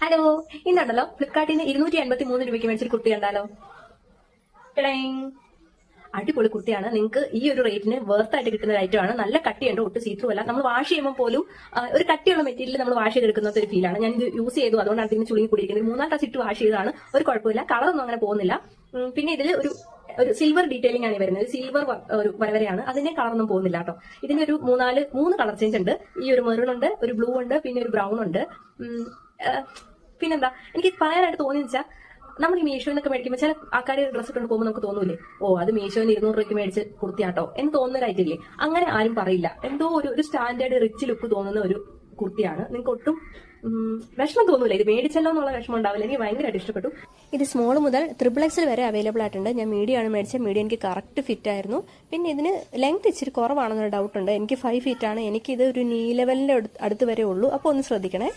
Hello, ഇന്നുണ്ടല്ലോ ഫ്ലിപ്കാർട്ടിൽ നിന്ന് 253 രൂപയ്ക്ക് മേടിച്ചൊരു കുർത്തി കണ്ടാലോ? ടിടൈങ്. അടിപൊളി കുർത്തിയാണ്. നിങ്ങൾക്ക് ഈ ഒരു റേറ്റിന് വർത്ത് ആയിട്ട് കിട്ടുന്ന ഒരു ഐറ്റമാണ്. നല്ല കട്ടിയുണ്ട്, ഒട്ടും സീത്രൂ അല്ല. നമ്മൾ വാഷ് ചെയ്യുമ്പോൾ പോലും ഒരു കട്ടിയുള്ള മെറ്റീരിയൽ നമ്മൾ വാഷ് ചെയ്തെടുക്കുന്ന ഒരു ഫീലാണ്. ഞാൻ ഇത് യൂസ് ചെയ്തു, അതുകൊണ്ടാണ് ഇതിന് ചുളുങ്ങി കൂടിയിരിക്കുന്നത്. 3-4 പ്രാവശ്യം ഇട്ട് വാഷ് ചെയ്തതാണ്, ഒരു കുഴപ്പമില്ല. കളറൊന്നും അങ്ങനെ പോകുന്നില്ല. പിന്നെ ഇതിൽ ഒരു സിൽവർ ഡീറ്റെയിലിംഗ് ആണ് വരുന്നത്. ഒരു സിൽവർ ഒരു വരവരെയാണ്, അതിന്റെ കളറൊന്നും പോകുന്നില്ല കേട്ടോ. ഇതിന്റെ ഒരു 3 കളർ ചേഞ്ച് ഉണ്ട്. ഈ ഒരു മെറൂൺ ഉണ്ട്, ഒരു ബ്ലൂ ഉണ്ട്, പിന്നെ ഒരു ബ്രൗൺ ഉണ്ട്. പിന്നെന്താ എനിക്ക് പറയാനായിട്ട് തോന്നിയെന്ന് വെച്ചാൽ, നമ്മൾ ഈ മീഷോന്നൊക്കെ മേടിക്കുമ്പോൾ ചില ആൾക്കാർ ഡ്രസ്സ് ഇട്ടുകൊണ്ട് പോകുമ്പോൾ നമുക്ക് തോന്നൂലേ, ഓ അത് മീഷോന്ന് 200 രൂപയ്ക്ക് മേടിച്ച് കുർത്തിയാട്ടോ എന്ന് തോന്നുന്നതായിട്ടില്ലേ? അങ്ങനെ ആരും പറയില്ല. എന്തോ ഒരു സ്റ്റാൻഡേർഡ് റിച്ച് ലുക്ക് തോന്നുന്ന ഒരു കുർത്തിയാണ്. നിങ്ങൾക്ക് ഒട്ടും വിഷമം തോന്നൂല. ഇത് മേടിച്ചല്ലോ എന്നുള്ള വിഷമം ഉണ്ടാവില്ല. എനിക്ക് ഭയങ്കരമായിട്ട് ഇഷ്ടപ്പെട്ടു. ഇത് സ്മോൾ മുതൽ XXL വരെ അവൈലബിൾ ആയിട്ടുണ്ട്. ഞാൻ മീഡിയം ആണ് മേടിച്ചത്. മീഡിയം എനിക്ക് കറക്റ്റ് ഫിറ്റ് ആയിരുന്നു. പിന്നെ ഇതിന് ലെങ്ത് ഇച്ചിരി കുറവാണെന്നൊരു ഡൗട്ട് ഉണ്ട്. എനിക്ക് 5 ഫീറ്റ് ആണ്. എനിക്കിത് ഒരു നീ ലെവലിന്റെ അടുത്ത് വരെ ഉള്ളൂ. അപ്പോൾ ഒന്ന് ശ്രദ്ധിക്കണേ.